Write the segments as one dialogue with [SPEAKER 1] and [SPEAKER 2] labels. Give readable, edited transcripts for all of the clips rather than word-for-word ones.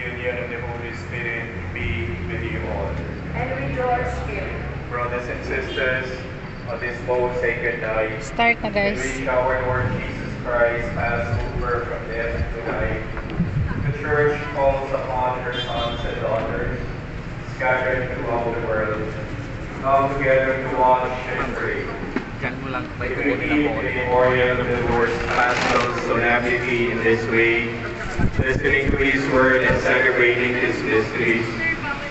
[SPEAKER 1] union of the Holy Spirit be with you all.
[SPEAKER 2] And with your spirit.
[SPEAKER 1] Brothers and sisters, on this most sacred night,
[SPEAKER 3] Start na, guys.
[SPEAKER 1] in which our Lord Jesus Christ passed over from death to life, the Church calls upon her sons and daughters, scattered throughout the world, to come together to watch and pray.
[SPEAKER 4] Diyan mo lang, may
[SPEAKER 1] To
[SPEAKER 4] tukunin
[SPEAKER 1] repeat
[SPEAKER 4] ako.
[SPEAKER 1] the memorial of the Lord's Paschal solemnity in this way, listening to His word and celebrating His mysteries,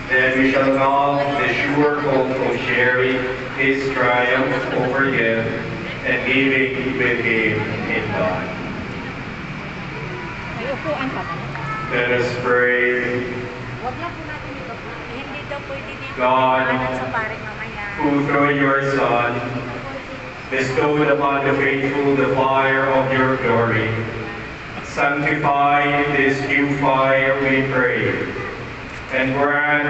[SPEAKER 1] then we shall now the sure hope of sharing His triumph over death and living with Him in God.
[SPEAKER 3] May upuan pa ba?
[SPEAKER 1] Let us pray.
[SPEAKER 2] Huwag lang po natin ito. Hindi daw pwede dito.
[SPEAKER 1] God,
[SPEAKER 2] Sa paring mamaya.
[SPEAKER 1] who through your Son bestowed upon the faithful the fire of your glory, sanctify this new fire, we pray, and grant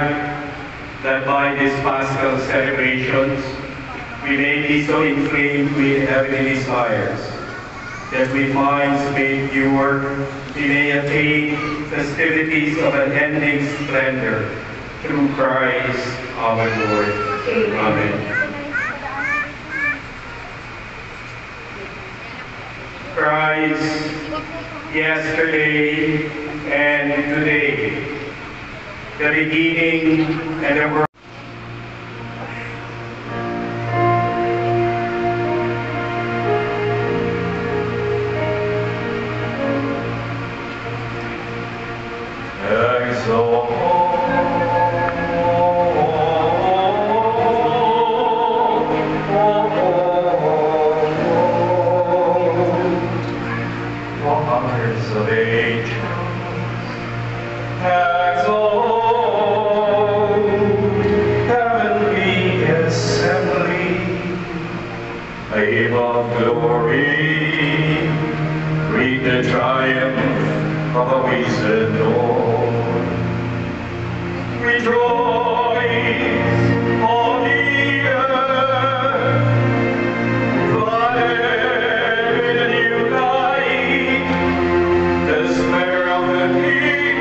[SPEAKER 1] that by these Paschal celebrations we may be so inflamed with heavenly desires that we minds made pure, we may attain festivities of unending splendor through Christ our Lord. Amen. Christ, yesterday and today, the beginning and the world. Of ages, exalt heavenly assembly, babe of glory, read the triumph of a risen Lord. Rejoice, all the earth, flooded with a new light. The Spirit of the King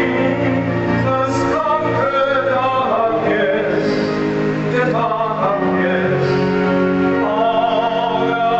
[SPEAKER 1] has conquered darkness, the darkness of the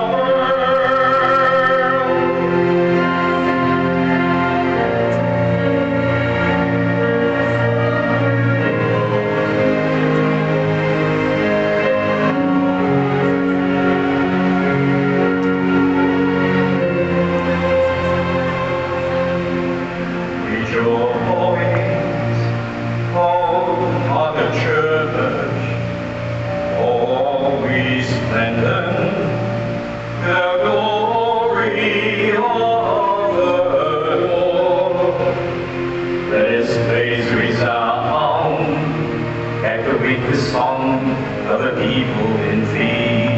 [SPEAKER 1] the song of the people in thee.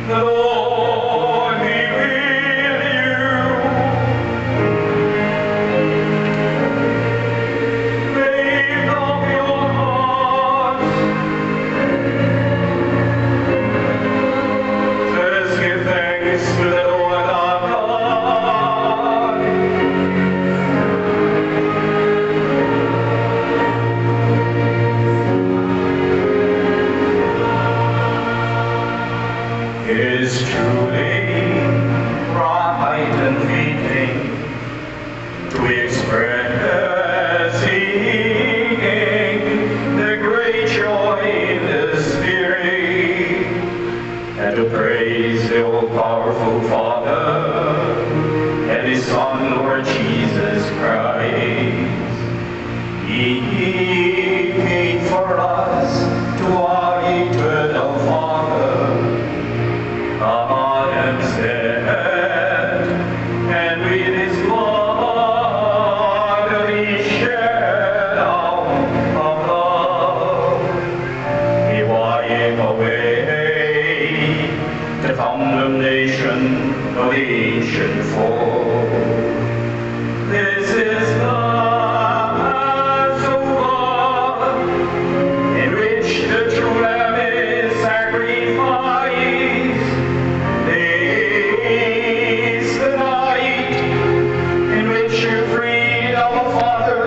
[SPEAKER 1] The Lord be with you. Lift up your hearts. Let us give thanks to the Lord our God. It is truly right and fitting to express singing the great joy in the Spirit and to praise the all-powerful Father and His Son, Lord Jesus Christ. He paid for us to our eternal Father. And said, and with His blood He shed out of love, He wiped away the condemnation of the ancient foe. This is the Passover in which the true Lamb is sacrificed. Is the night in which you freed our Father.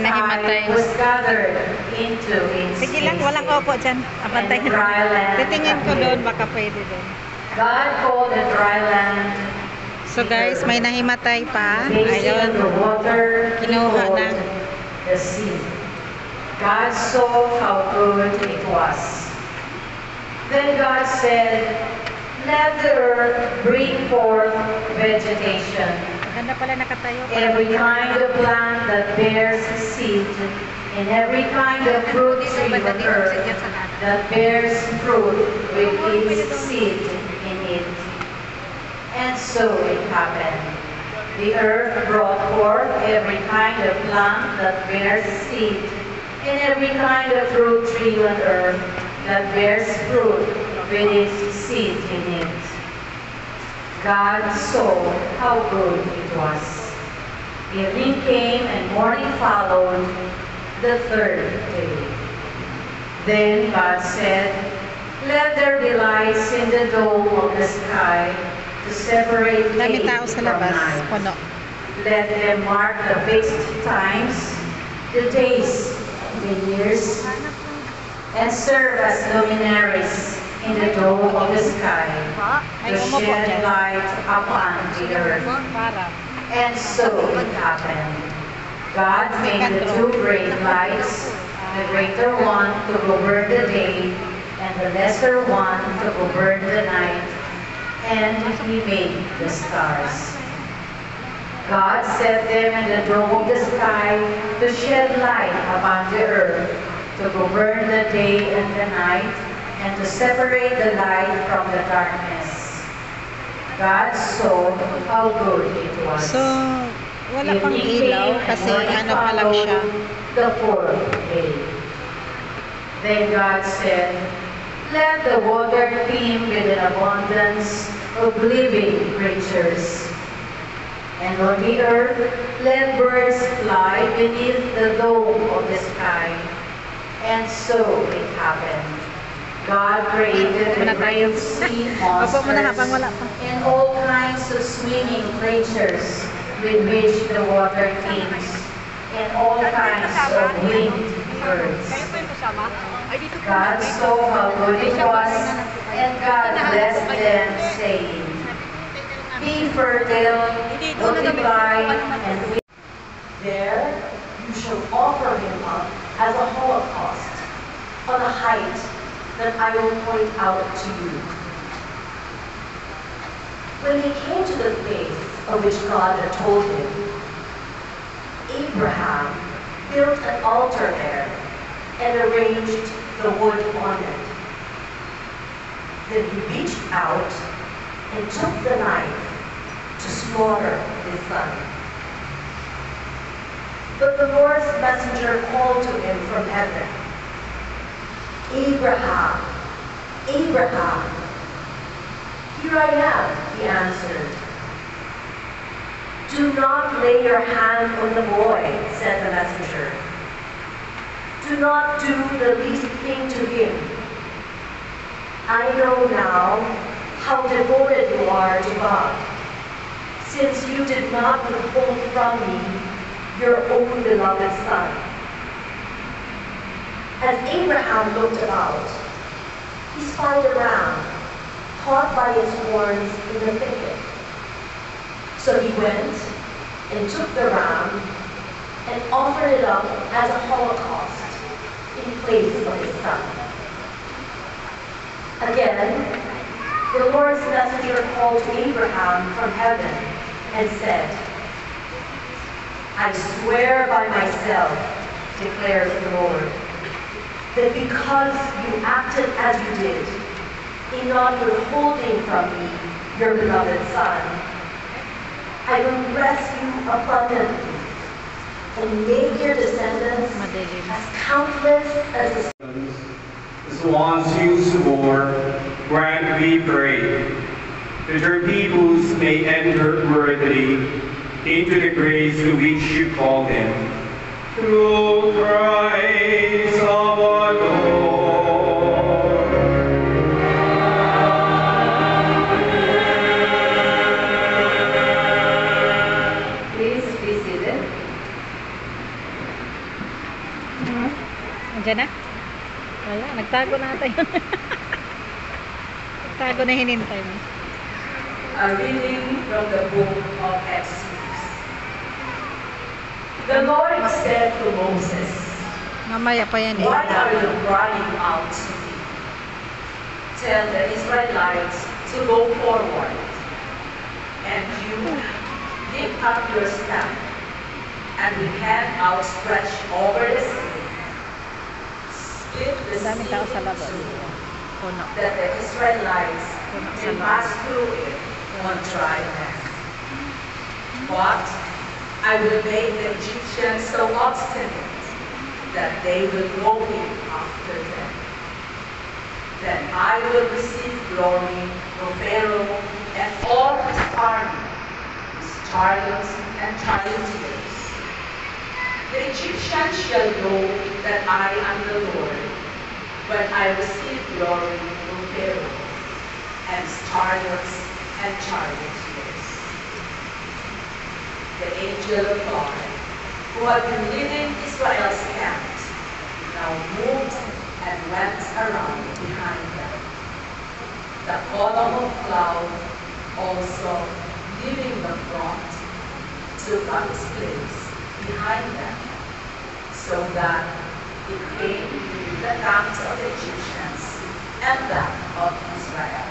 [SPEAKER 3] nahimatay.
[SPEAKER 2] was gathered into its
[SPEAKER 3] Sige lang, walang
[SPEAKER 2] places.
[SPEAKER 3] opo dyan. Abantayin
[SPEAKER 2] And the dry land
[SPEAKER 3] Titingin ko doon,
[SPEAKER 2] appeared.
[SPEAKER 3] baka pwede doon.
[SPEAKER 2] God called the dry land
[SPEAKER 3] So guys, may nahimatay pa.
[SPEAKER 2] the basin of the
[SPEAKER 3] Ayun.
[SPEAKER 2] water he
[SPEAKER 3] Kinuha
[SPEAKER 2] called
[SPEAKER 3] na.
[SPEAKER 2] the sea. God saw how good it was. Then God said, let the earth bring forth vegetation,
[SPEAKER 3] Ganda pala nakatayo.
[SPEAKER 2] every kind of plant that bears seed, and every kind of fruit tree on earth that bears fruit with its seed in it. And so it happened. The earth brought forth every kind of plant that bears seed, and every kind of fruit tree on earth that bears fruit with its seed in it. God saw how good it was. Evening came and morning followed, the third day. Then God said, let there be lights in the dome of the sky to separate
[SPEAKER 3] Dami
[SPEAKER 2] day
[SPEAKER 3] tao sa
[SPEAKER 2] from
[SPEAKER 3] labas.
[SPEAKER 2] night.
[SPEAKER 3] Puno.
[SPEAKER 2] Let them mark the fixed times, the days, the years, and serve as luminaries in the dome of the sky
[SPEAKER 3] Ay,
[SPEAKER 2] to
[SPEAKER 3] umupo
[SPEAKER 2] shed
[SPEAKER 3] dyan.
[SPEAKER 2] light upon the earth.
[SPEAKER 3] Para.
[SPEAKER 2] And so it happened. God made the two great lights, the greater one to govern the day, and the lesser one to govern the night, and he made the stars. God set them in the dome of the sky to shed light upon the earth, to govern the day and the night, and to separate the light from the darkness. God saw how good it was.
[SPEAKER 3] So, wala pang
[SPEAKER 2] Evening
[SPEAKER 3] ilaw
[SPEAKER 2] came and
[SPEAKER 3] kasi
[SPEAKER 2] morning
[SPEAKER 3] ano pa lang siya.
[SPEAKER 2] followed the fourth day. Then God said, let the water teem with an abundance of living creatures. And on the earth, let birds fly beneath the dome of the sky. And so it happened. God created the great sea
[SPEAKER 3] Opo muna habang
[SPEAKER 2] monsters
[SPEAKER 3] wala pa.
[SPEAKER 2] and all kinds of swimming creatures with which the water teems, and all kinds of winged birds. God saw how good it was, and God blessed them, saying, be fertile, multiply, and fill.
[SPEAKER 4] There you shall offer him up as a holocaust on a height that I will point out to you. When he came to the place of which God had told him, Abraham built an altar there and arranged the wood on it. Then he reached out and took the knife to slaughter his son. But the Lord's messenger called to him from heaven, Abraham, Abraham. Here I am, he answered. Do not lay your hand on the boy, said the messenger. Do not do the least thing to him. I know now how devoted you are to God, since you did not withhold from me your own beloved son. As Abraham looked about, he spied a ram caught by its horns in the thicket. So he went and took the ram and offered it up as a holocaust in place of his son. Again, the Lord's messenger called to Abraham from heaven and said, I swear by myself, declares the Lord, that because you acted as you did, in not withholding from me your beloved son, I will bless you abundantly and make your descendants
[SPEAKER 3] Madilim.
[SPEAKER 4] as countless as the
[SPEAKER 1] The swans you swore, grant we pray, that your peoples may enter worthily into the grace to which you call them. Through Christ our Lord.
[SPEAKER 2] Please be seated.
[SPEAKER 3] Andiyan na? Wala, nagtago na ata yun. Nagtago na hinintay mo.
[SPEAKER 4] A reading from the book of Exodus. The Lord said to Moses,
[SPEAKER 3] Mamaya pa yan eh.
[SPEAKER 4] "Why are you crying out to me? Tell the Israelites to go forward, and you lift up your staff, and with hand outstretched over the sea, split the
[SPEAKER 3] Ang daming
[SPEAKER 4] sea
[SPEAKER 3] tao sa
[SPEAKER 4] in
[SPEAKER 3] labas.
[SPEAKER 4] two,
[SPEAKER 3] Puno.
[SPEAKER 4] that the Israelites
[SPEAKER 3] Puno sa
[SPEAKER 4] may
[SPEAKER 3] loob.
[SPEAKER 4] pass through it on dry land. But I will make the Egyptians so obstinate that they will go in after them. Then I will receive glory from Pharaoh and all his army, his chariots and charioteers. The Egyptians shall know that I am the Lord, when I receive glory from Pharaoh and his chariots and charioteers." The angel of God, who had been leading Israel's camp, now moved and went around behind them. The column of cloud also, leaving the front, took up its place behind them, so that it came between the camps of the Egyptians and that of Israel.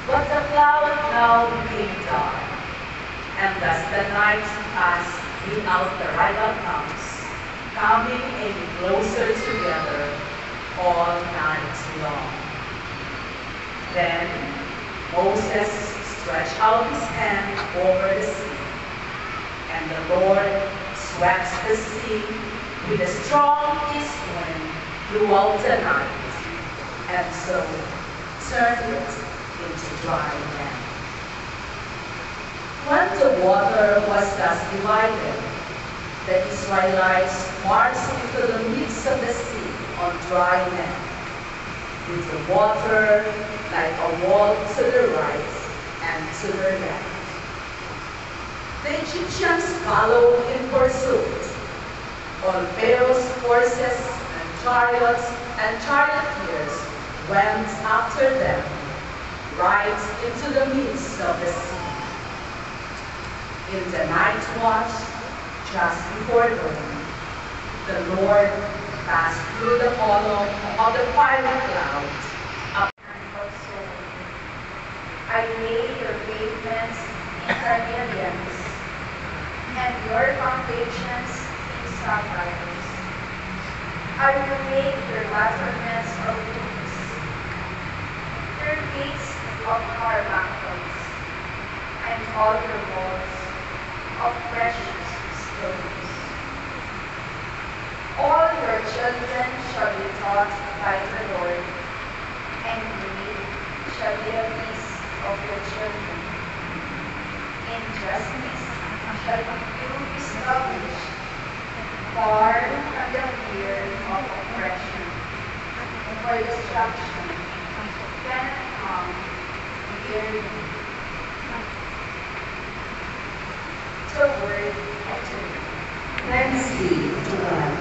[SPEAKER 4] But the cloud now became dark, and as the night passed without the rival camps, coming any closer together all night long. Then Moses stretched out his hand over the sea, and the Lord swept the sea with a strong east wind throughout the night, and so turned it into dry land. When the water was thus divided, the Israelites marched into the midst of the sea on dry land, with the water like a wall to the right and to the left. The Egyptians followed in pursuit. All Pharaoh's forces and chariots and charioteers went after them, right into the midst of the sea. In the night watch, just before dawn, the Lord passed through the column of the fiery cloud up and of soul. I made your pavements in carnelians, and your foundations in sapphires. I will make your battlements of rubies, your gates of carbuncles, and all your walls of precious stones. All your children shall be taught by the Lord, and great shall be the peace of your children. In justice shall you be established, far from the fear of oppression, for destruction cannot come near you. The word of the Lord. Thanks be to God.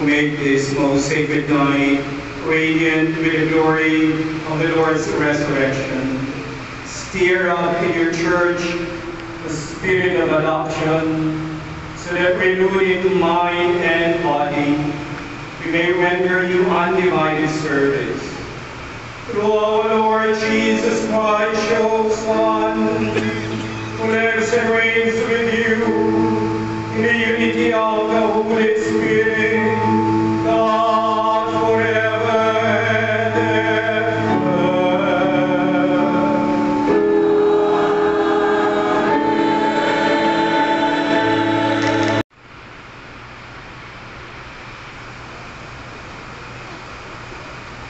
[SPEAKER 1] make this most sacred night radiant with the glory of the Lord's resurrection. Stir up in your church the spirit of adoption, so that renewed in mind and body, we may render you undivided service. Through our Lord Jesus Christ, your Son, who lives and reigns with you in the unity of the Holy Spirit, God forever and ever.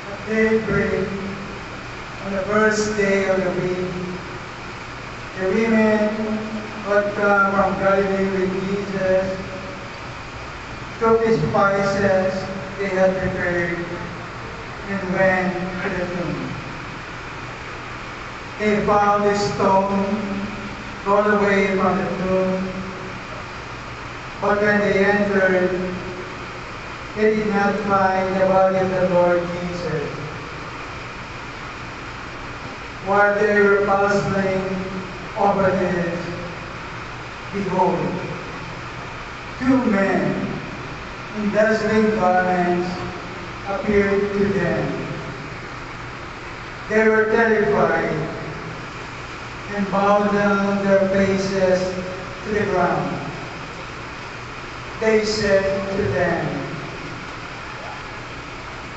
[SPEAKER 5] At daybreak, on the first day of the week, the women who had come from Galilee with Jesus took the spices they had prepared and went to the tomb. They found the stone rolled away from the tomb, but when they entered, they did not find the body of the Lord Jesus. While they were puzzling over this, behold, two men in dazzling garments appeared to them. They were terrified and bowed down their faces to the ground. They said to them,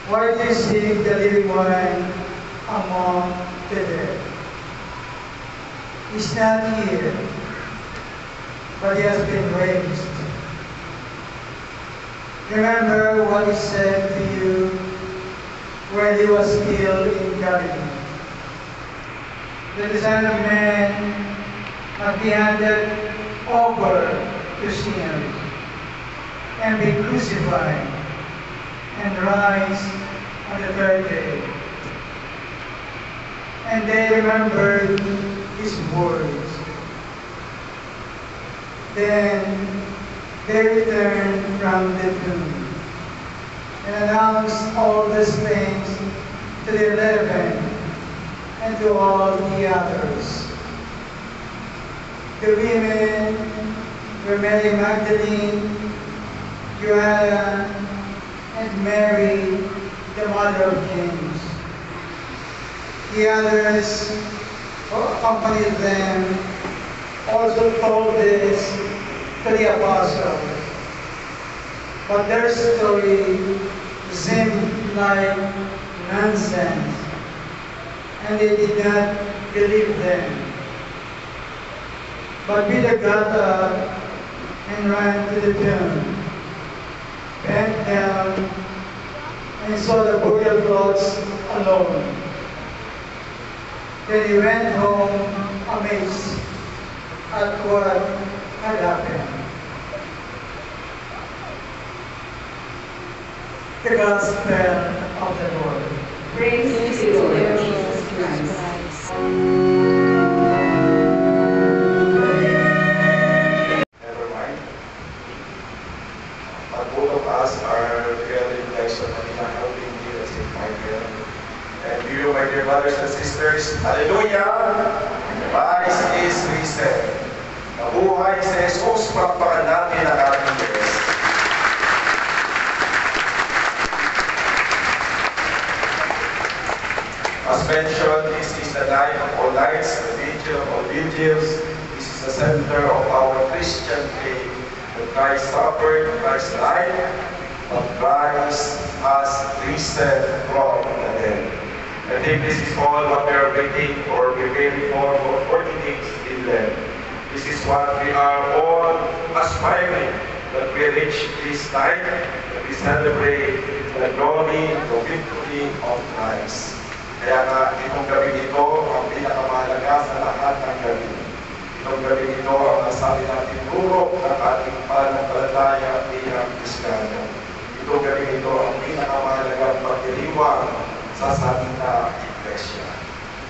[SPEAKER 5] "Why do you seek the living one among the dead? He's not here, but he has been raised. Remember what he said to you when he was still in Galilee. That the Son of Man must be handed over to sinners and be crucified and rise on the third day." And they remembered his words. Then they returned from the tomb and announced all these things to the 11 and to all the others. The women were Mary Magdalene, Joanna, and Mary, the mother of James. The others who accompanied them also told this to the apostles, but their story seemed like nonsense, and they did not believe them. But Peter got up and ran to the tomb, bent down, and saw the burial clothes alone. Then he went home amazed at what had happened. The Gospel of the Lord.
[SPEAKER 2] Praise to you, Lord Jesus Christ.
[SPEAKER 6] Never mind. But both of us are together in Christ, so Manila helping me as in my will. And you, my dear brothers and sisters, hallelujah! Christ is risen. Mabuhay si Jesus, palakpakan natin ang ating Diyos. As mentioned, this is the night of all nights, the vigil of all vigils. This is the center of our Christian faith. That Christ suffered, Christ died, but Christ has risen from the dead. I think this is all what we are waiting or preparing for 40 days in Lent. This is what we are all aspiring, that we reach this night, that we celebrate the glory, the victory of Christ. Kaya nga, itong gabi ito ang pinakamahalaga sa lahat ng gabi. Itong gabi ito ang nasabi natin turo ng ating pananampalataya bilang Kristiyano. Itong gabi ito ang pinakamahalagang pagdiriwang sa Santa Iglesia.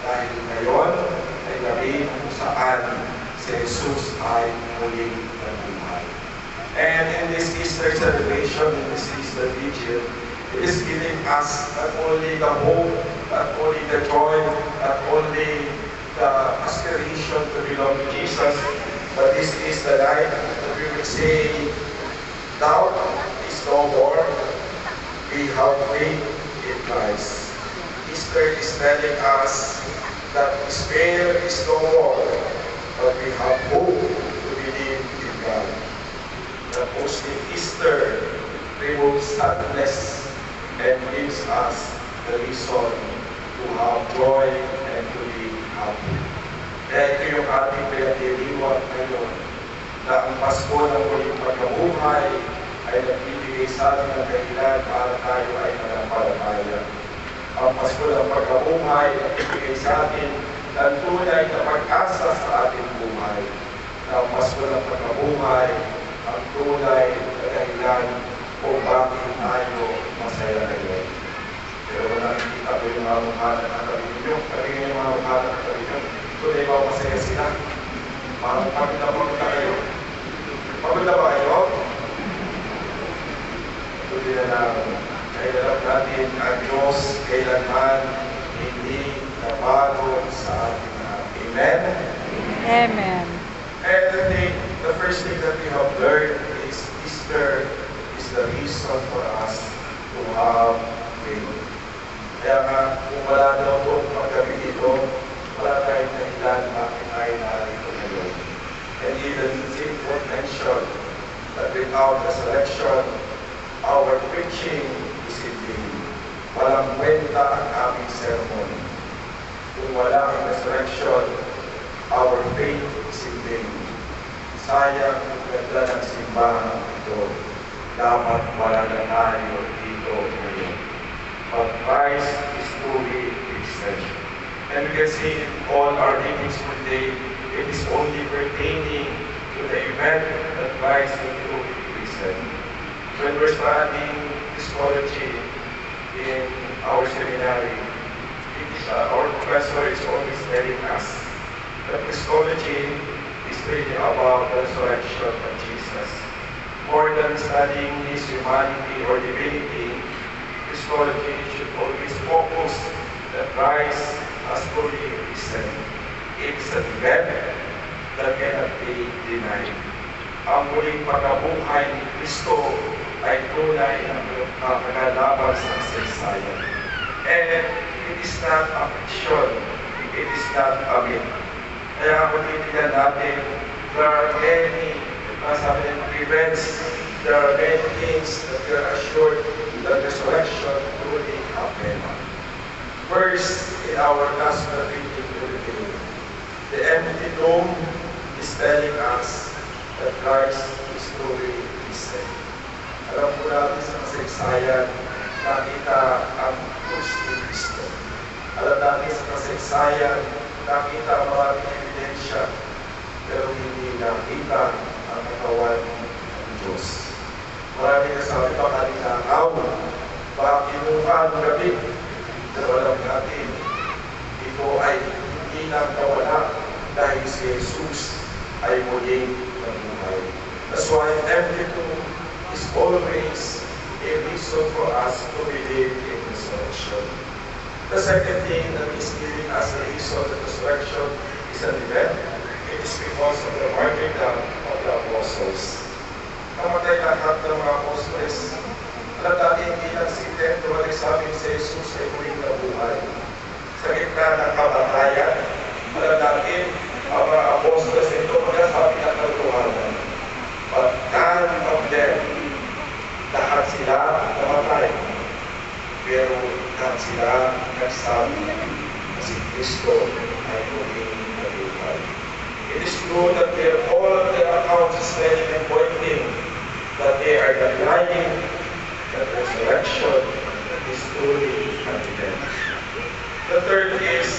[SPEAKER 6] Dahil ngayon ay gabi kung saan si Jesus ay muling nabuhay. And in this Easter celebration, in this Easter Evangel. It is giving us not only the hope, not only the joy, not only the aspiration to belong to Jesus, but this is the night that we will say, doubt is no more. We have faith in Christ. Easter is telling us that despair is no more, but we have hope to believe in God. The posting Easter removes sadness and gives us the reason to have joy and to be happy. Kaya ito yung ating pinagdiriwang ngayon, na ang Pasko ng muling pagkabuhay ay nagbibigay sa atin ng dahilan para tayo ay manampalataya. Ang Pasko ng pagkabuhay ay nagbibigay sa atin ng tunay na pag-asa sa ating buhay. Ang Pasko ng pagkabuhay ang tunay na dahilan kung bakit tayo masaya ngayon. Pero nakikita ko yung mga mukha na katabi ninyo. Patingin yung mga mukha na katabi ninyo. Tunay ba masaya sila? Pagod na kayo? Pagod na ba kayo? Tuloy na lang. Kailangan natin ang Diyos kailanman hindi nabago sa ating lahat. Amen?
[SPEAKER 3] Amen.
[SPEAKER 6] And the first thing that we have learned is Easter is the reason for us to have faith. Kaya nga, kung wala daw po paggabi dito, wala tayong dahilan bakit tayo narito ngayon. And even St. Paul mentioned that without resurrection, our preaching is in vain. Walang kwenta ang aming sermon. Kung wala ang resurrection, our faith is in vain. Sayang ang ganda ng simbahan ito. Dapat wala na tayo dito ngayon. But Christ is truly risen. And we can see in all our readings for today, it is only pertaining to the event that Christ will truly risen. When we're studying Christology in our seminary, our professor is always telling us that Christology is really about the resurrection of Jesus. More than studying his humanity or divinity, Christology should always focus that Christ has fully risen. It's an event that cannot be denied. Ang muling pagkabuhay ni Kristo ay tunay na nakakalaban sa kasaysayan. And it is not a fiction, it is not a myth. Kaya kung titignan natin, there are many events, there are many things that we are assured that resurrection truly happened. First, in our gospel reading today, the empty tomb is telling us that Christ is truly risen. Alam po natin sa kasaysayan, nakita ang krus ni Kristo. Alam natin sa kasaysayan, nakita ang maraming ebidensya, pero hindi nakita ang katawan ng Diyos. Maraming nasabi pa kanina araw, baka kinuha ang gabi, pero alam natin, ito ay hindi nang nawala dahil si Jesus ay muling nabuhay. That's why every tomb is always a reason for us to believe in resurrection. The second thing that is giving us the reason that resurrection is an event, it is because of the martyrdom of the apostles. Namatay lahat ng mga apostles. Alam natin, hindi lang si Pedro nagsabi si Jesus ay muling nabuhay. Sa gitna ng kamatayan, alam natin, ang mga apostles ito magsasabi ng katotohanan. But none of them, lahat sila namatay. Pero lahat sila nagsabi na si Kristo ay muling nabuhay. It is true that all of their accounts is telling and pointing that they are denying that resurrection is truly an event. The third is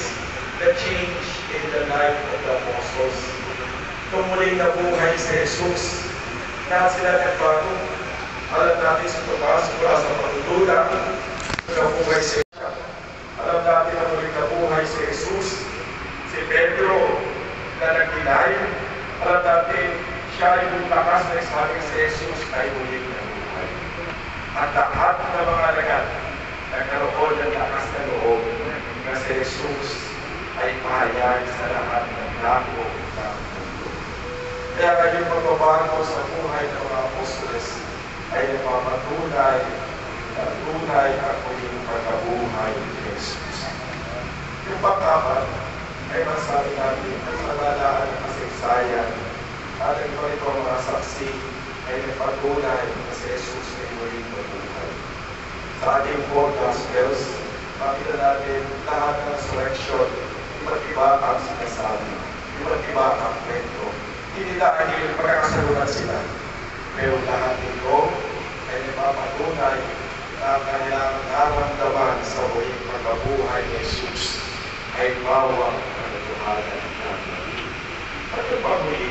[SPEAKER 6] the change in the life of the apostles. Nung muling nabuhay si Jesus, lahat sila nagbago. Alam natin si Tomas mula sa pagdudulang, nabuhay si Jesus. Alam natin na muling nabuhay si Jesus, si Pedro na nag-deny. Alam natin, siya ay bulakas na sabi si Jesus ay muling nabuhay. At lahat na mapatunay na tunay ang muling pagkabuhay ni Jesus. Yung pang-apat ay masabi natin at sa lalaan ng kasaysayan at ito mga saksi ay nagpatunay na si Jesus ay muling mabuhay. Sa ating 4 Gospels, makita natin lahat ng resurrection, iba't iba ang sinasabi, iba't iba ang kwento. Hindi dahil magkakasalunan sila, pero lahat ito ay nagpapatunay na ang kanilang naramdaman sa muling pagkabuhay ni Jesus ay bawang katotohanan natin. At yung pagmuli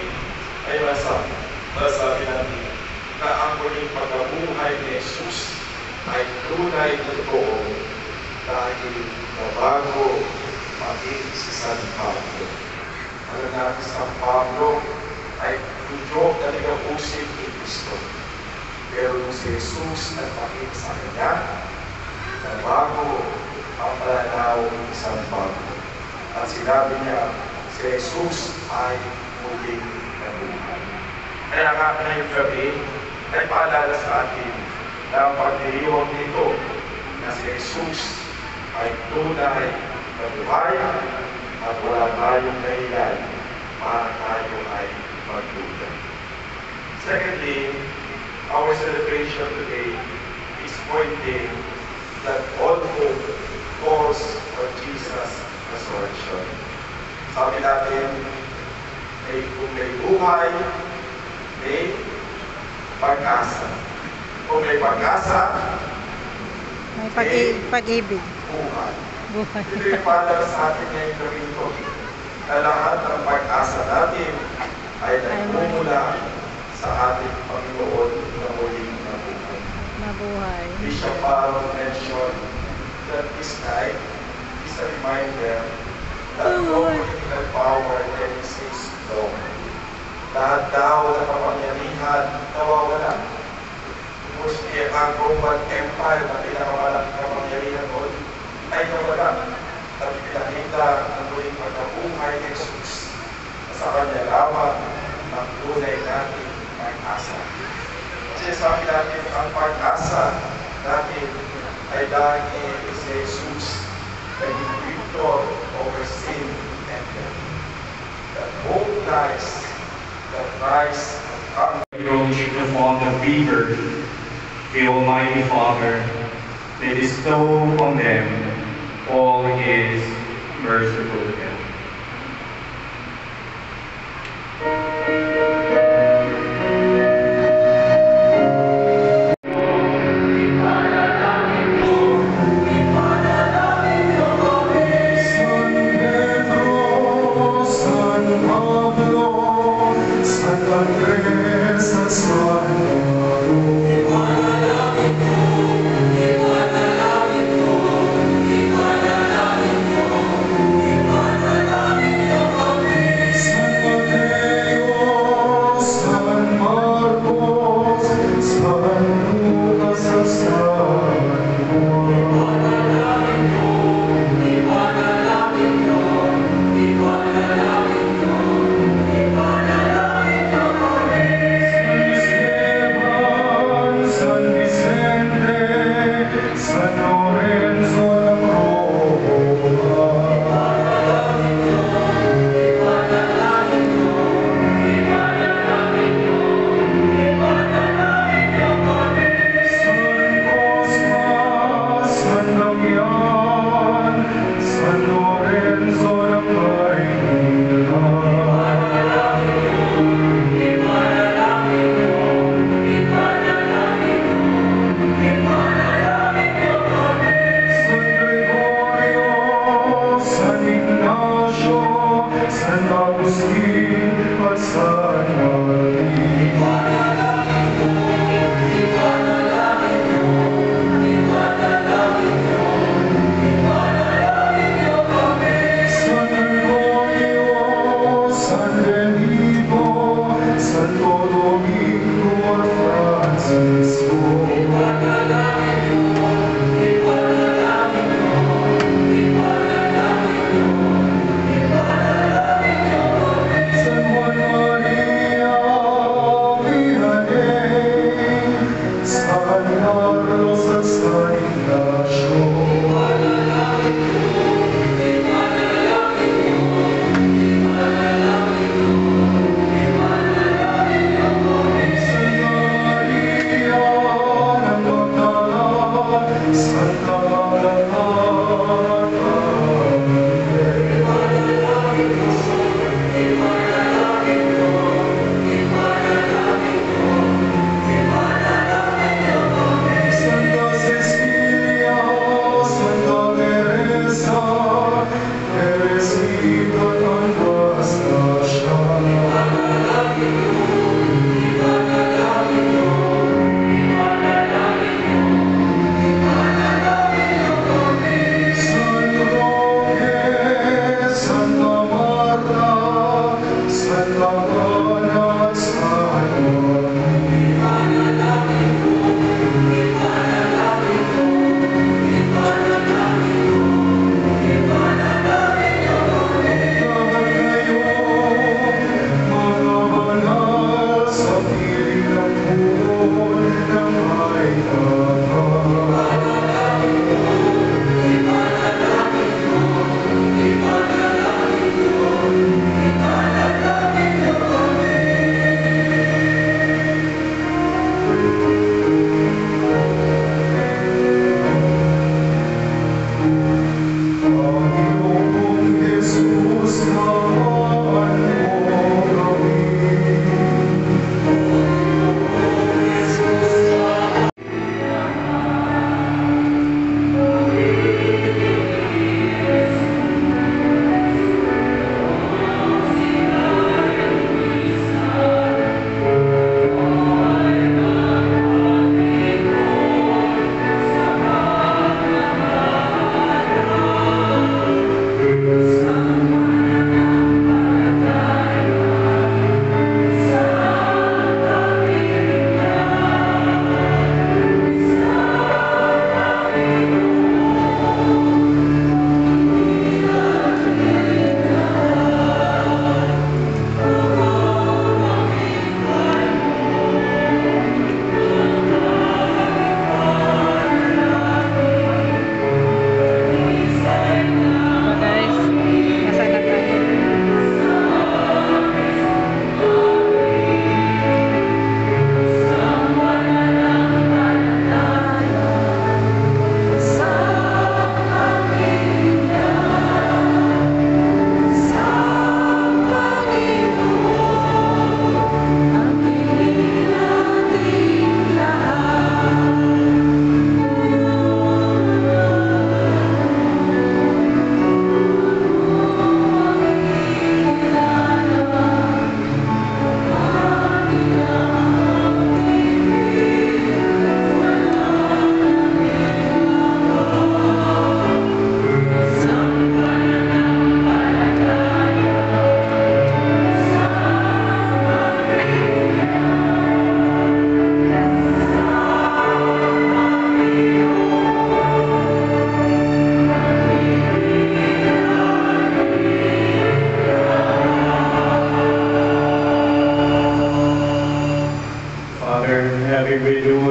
[SPEAKER 6] ay masabi natin na ang muling pagkabuhay ni Jesus ay tunay na totoo dahil nabago maging si San Pablo. Alam natin si San Pablo ay medyo naligapusin ni Kristo. Pero nung si Jesus nagpakita sa kanya, nabago ang pananaw ni San Pablo. At sinabi niya, si Jesus ay muling nabuhay. Kaya nga ngayong gabi, ay paalala sa atin na ang pagdiriwang nito na si Jesus ay tunay na buhay at wala tayong dahilan para tayo ay magduda. Secondly, our celebration today is pointing that all hope calls for Jesus' resurrection. Sabi natin, kung may buhay, may pag-asa. Kung may pag-asa,
[SPEAKER 3] May pag-ibig.
[SPEAKER 6] buhay.
[SPEAKER 3] Buhay.
[SPEAKER 6] Ito yung paalala sa atin ngayong gawin ito, na lahat ng pag-asa natin ay nagmumula sa ating Panginoon na muling nabuhay.
[SPEAKER 3] Mabuhay.
[SPEAKER 6] Bishop Paul mentioned that this night is a reminder that no political power can exist long. Lahat daw na kapangyarihan nawawala. Mostly ang Roman Empire na pinakamalaking kapangyarihan noon ay nawala. At pinakita ang muling pagkabuhay ni Jesus sa kanya lamang ang tunay natin pag-asa. Kasi sabi natin ang pag-asa natin ay dahil si Jesus naging victor over sin and death. That hope lies, that rise and come.
[SPEAKER 1] Approach the font of fever, the Almighty Father, may bestow on them all His merciful gift.
[SPEAKER 7] Ipanalang ito,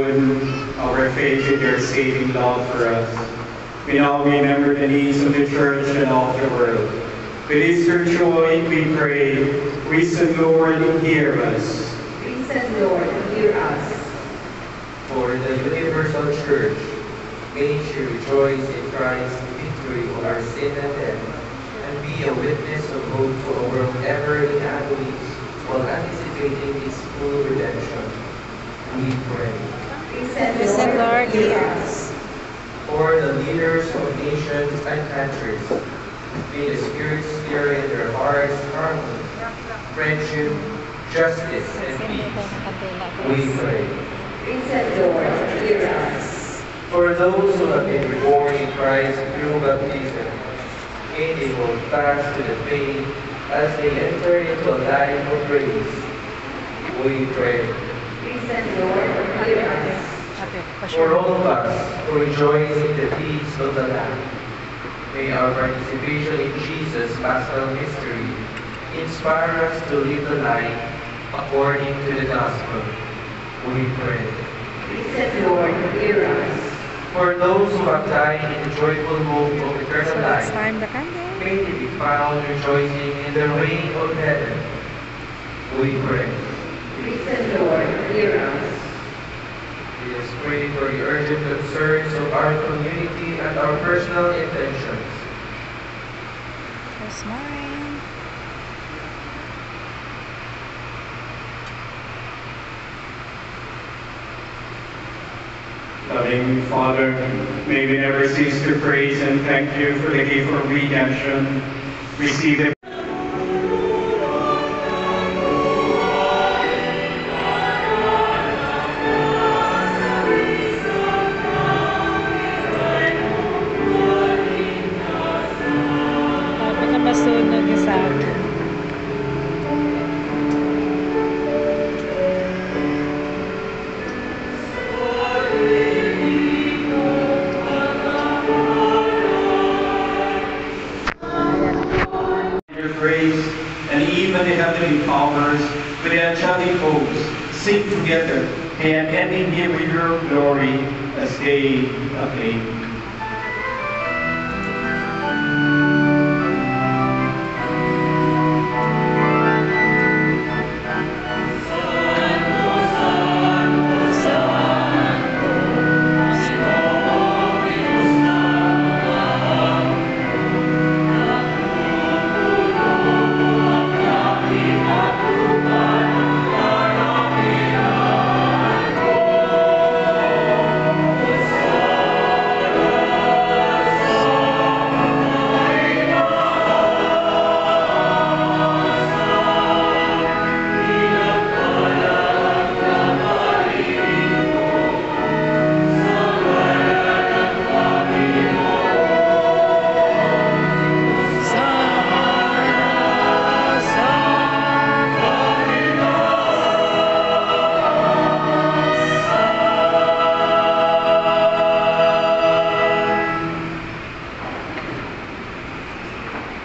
[SPEAKER 1] shown our faith in your saving love for us. We now remember the needs of the church and of the world. With Easter joy, we pray, risen Lord, hear us.
[SPEAKER 2] Risen Lord, hear us.
[SPEAKER 7] For the universal church, may she rejoice in Christ's victory over sin and death, and be a witness of hope to a world ever in agony, while anticipating its full redemption. We pray.
[SPEAKER 2] Risen Lord, hear us.
[SPEAKER 7] For the leaders of nations and countries, may the Spirit stir in their hearts harmony, friendship, justice, and peace. We pray.
[SPEAKER 2] Risen Lord, hear us.
[SPEAKER 7] For those who have been reborn in Christ through baptism, may they hold fast to the faith as they enter into a life of grace. We pray.
[SPEAKER 2] Risen Lord, hear us.
[SPEAKER 7] For all of us who rejoice in the peace of the Lamb, may our participation in Jesus' paschal mystery inspire us to live the life according to the gospel. We pray.
[SPEAKER 2] Risen Lord, hear us.
[SPEAKER 7] For those who have died in the joyful hope of eternal
[SPEAKER 3] So
[SPEAKER 7] life,
[SPEAKER 3] it's time the candle.
[SPEAKER 7] may they be found rejoicing in the reign of heaven. We pray.
[SPEAKER 2] Risen Lord, hear us.
[SPEAKER 7] Let us pray for the urgent concerns of our community and our personal intentions.
[SPEAKER 3] That's mine.
[SPEAKER 1] Loving Father, may we never cease to praise and thank you for the gift of redemption. Receive it.
[SPEAKER 3] Sabi na masunog yung sa akin.
[SPEAKER 1] Your grace, and even the heavenly powers with the angelic hosts sing together and ending here with your glory as they acclaim.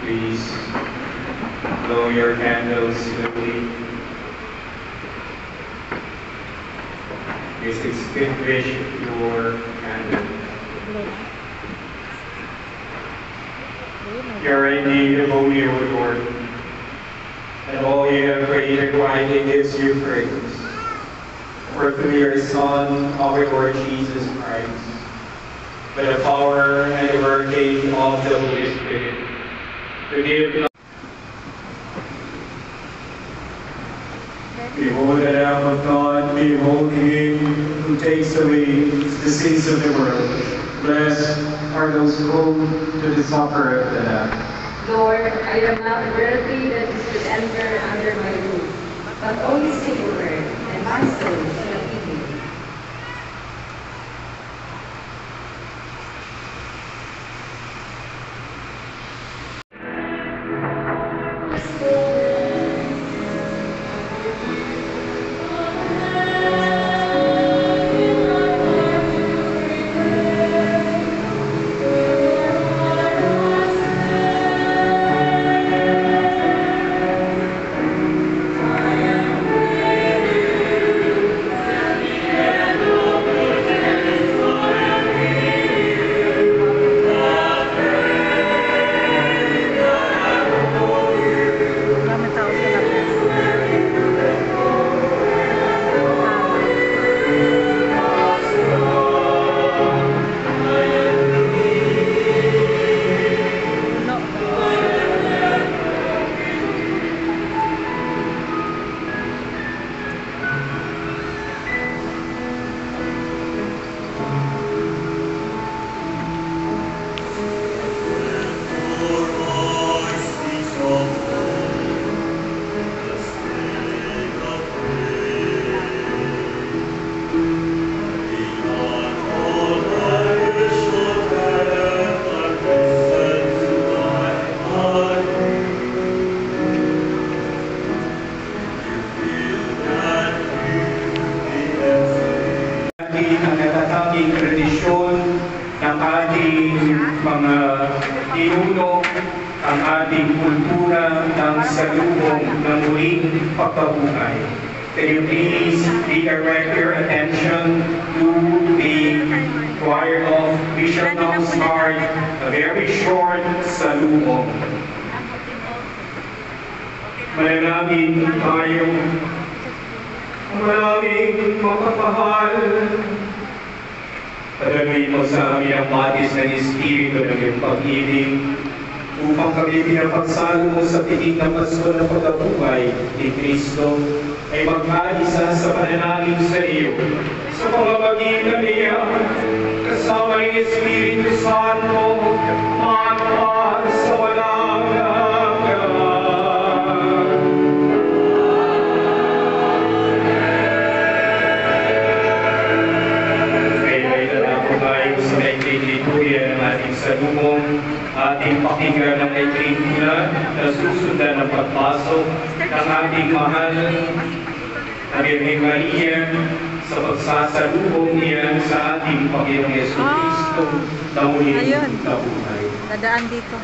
[SPEAKER 1] Please blow your candles slowly. Please extinguish your candle. You're in need of only O Lord, and all you have created quietly gives you praise. For through your Son, our Lord Jesus Christ, by the power and the working of the Holy Spirit, to give. Behold the Lamb of God, behold Him who takes away the sins of the world. Blessed are those who go to the supper of the Lamb.
[SPEAKER 2] Lord, I am not worthy that you should enter under my roof, but only say a word, and my soul shall be healed.
[SPEAKER 1] natin ang natatanging tradisyon ng ating mga ninuno, ang ating kultura ng salubong ng muling pagkabuhay. Can you please redirect your attention to the choir of Bishop Nong's Heart, a very short salubong. Manalangin tayo. Maraming mapapahal. Padaluin mo sa amin ang batis ng Espiritu ng iyong pag-ibig upang kami pinapagsalo mo sa tinig ng Pasko ng pagkabuhay ni Kristo ay mag-alisa sa pananangin sa iyo sa pamamagitan niya kasama ng Espiritu Santo magpa sa walang hanggan. Liturya ng ating salubong, ating pakinggan ng liturya na susundan ng pagpasok ng ating mahal na Birheng Maria sa pagsasalubong niya sa ating Panginoong Yesu Cristo na muling nabuhay.
[SPEAKER 3] Dadaan dito.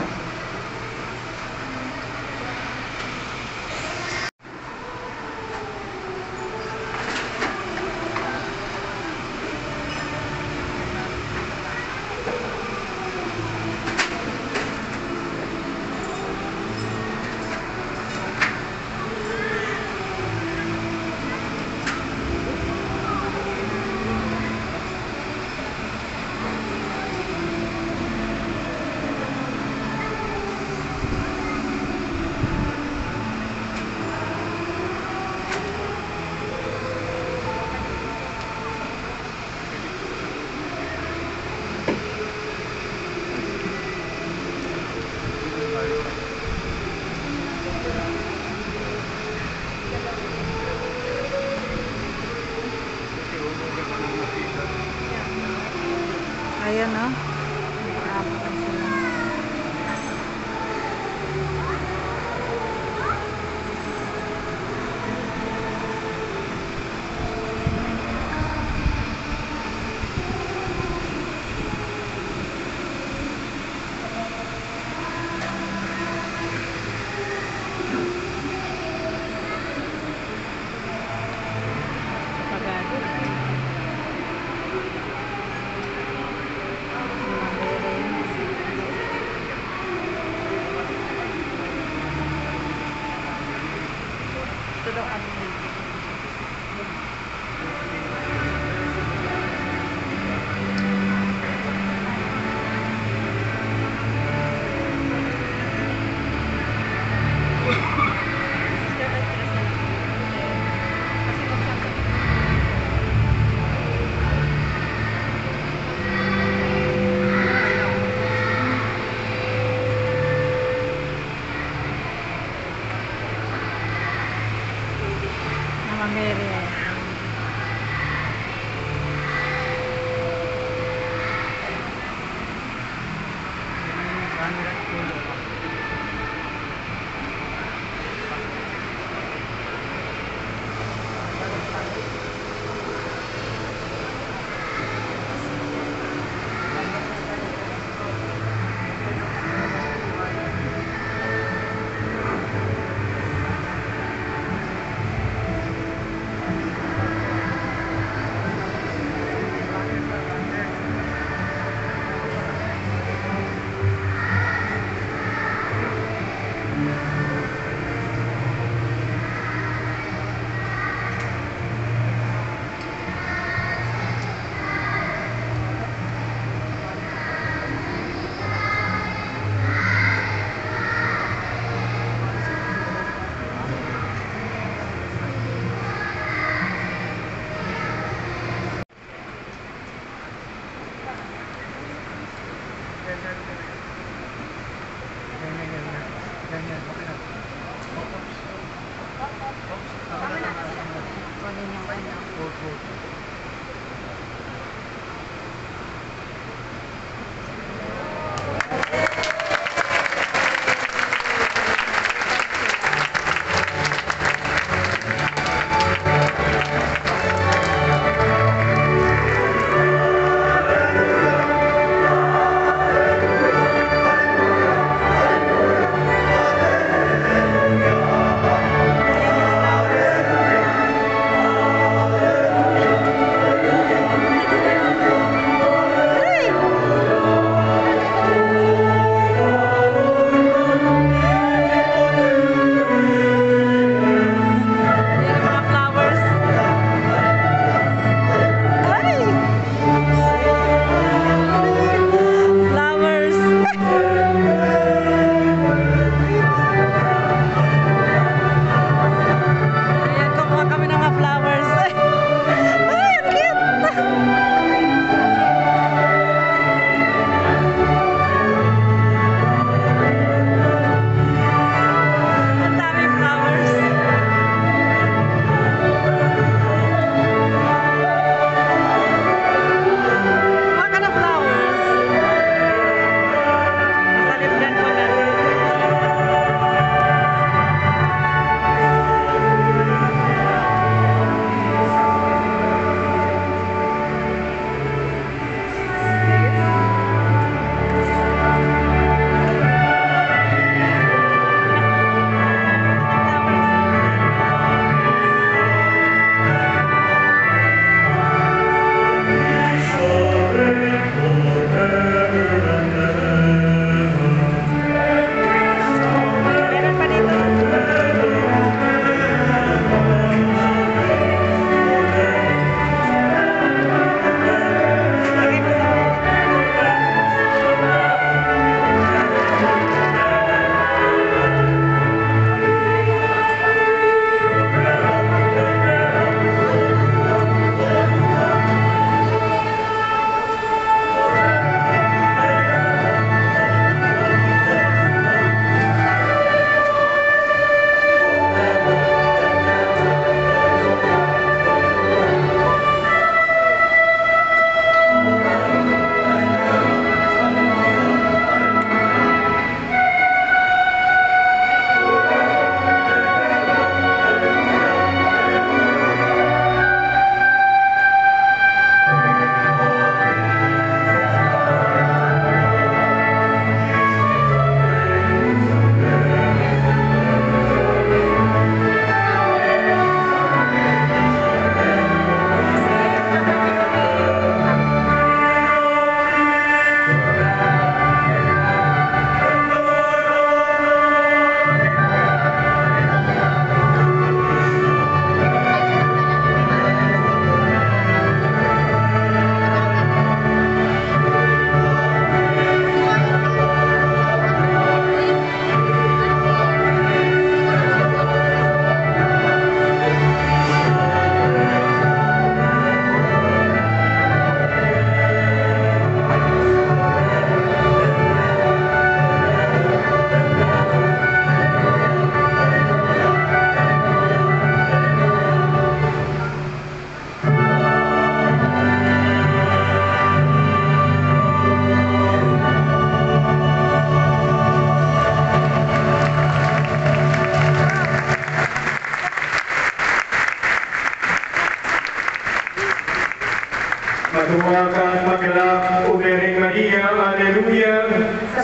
[SPEAKER 3] Ayan, no? Nag-aapakan sila. Pagod. Ito daw ang Mary.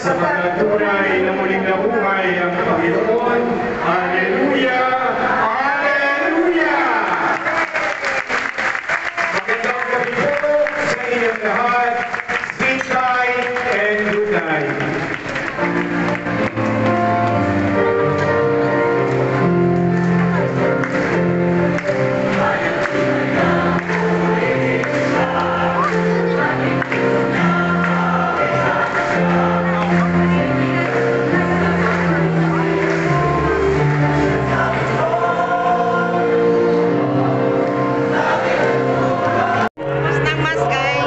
[SPEAKER 1] sapagkat tunay na muling nabuhay ang Panginoon. Hallelujah! Hallelujah! Magandang gabi po sa inyong lahat. Sleep tight and good night.
[SPEAKER 3] Tapos ng mas, guys.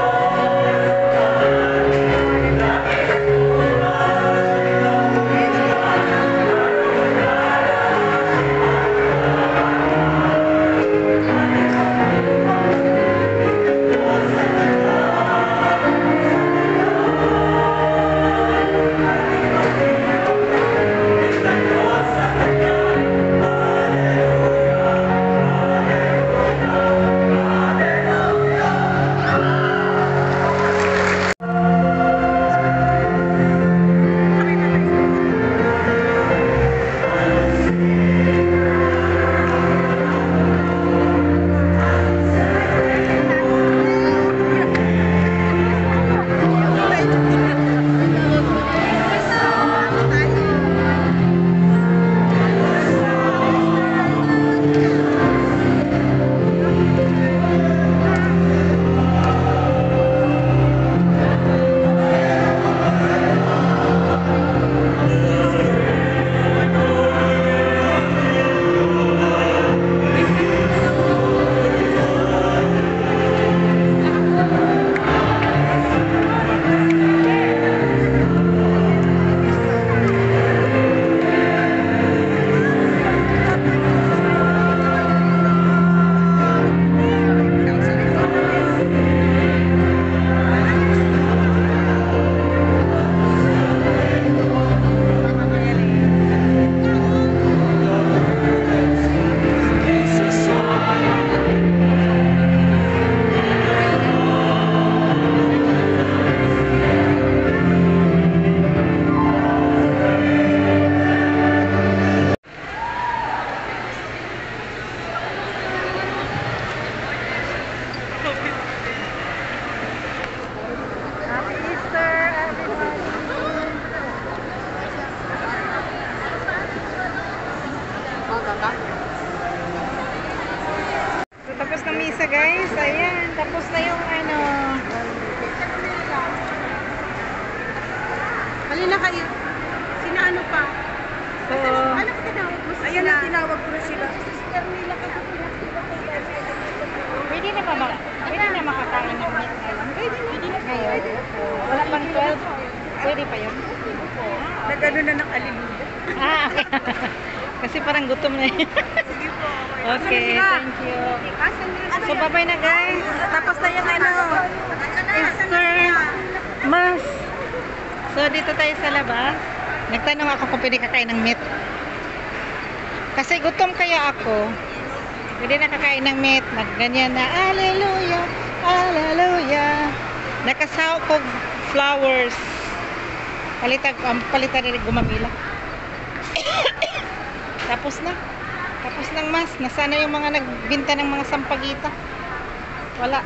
[SPEAKER 3] So, tapos ng misa, guys. Ayan, tapos na yung ano.
[SPEAKER 8] Halina kayo. Sinaano pa?
[SPEAKER 3] So,
[SPEAKER 8] Ano ko tinawag mo? Ayan na, tinawag ko na sila.
[SPEAKER 3] pwede na ba pwede na makakain ng meat ngayon? Pwede na ngayon. Wala pang 12. Pwede pa yun?
[SPEAKER 8] Nagano na ng aliluya.
[SPEAKER 3] Ah, okay. Kasi parang gutom na yun.
[SPEAKER 8] Sige po.
[SPEAKER 3] Okay, thank you. So, bye-bye na, guys.
[SPEAKER 8] Tapos na yung ano.
[SPEAKER 3] Easter Mass. So, dito tayo sa labas. Nagtanong ako kung pwede kakain ng meat. Kasi gutom kaya ako. Pwede na kakain ng meat. Nagganyan na, hallelujah, hallelujah. Nakasaw ko flowers. Palitan rin gumamila. Tapos na. Tapos ng mas. Nasana yung mga nagbinta ng mga sampagita. Wala.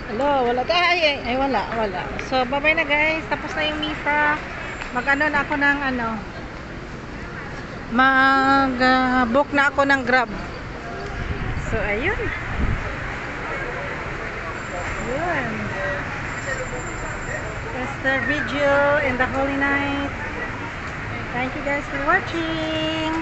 [SPEAKER 3] Hello, wala. Ay, wala. So, bye-bye na, guys. Tapos na yung misa. Mag-ano na ako ng ano. Mag-book na ako ng Grab. So, ayun. Yun. That's the video in the Holy Night. Thank you guys for watching.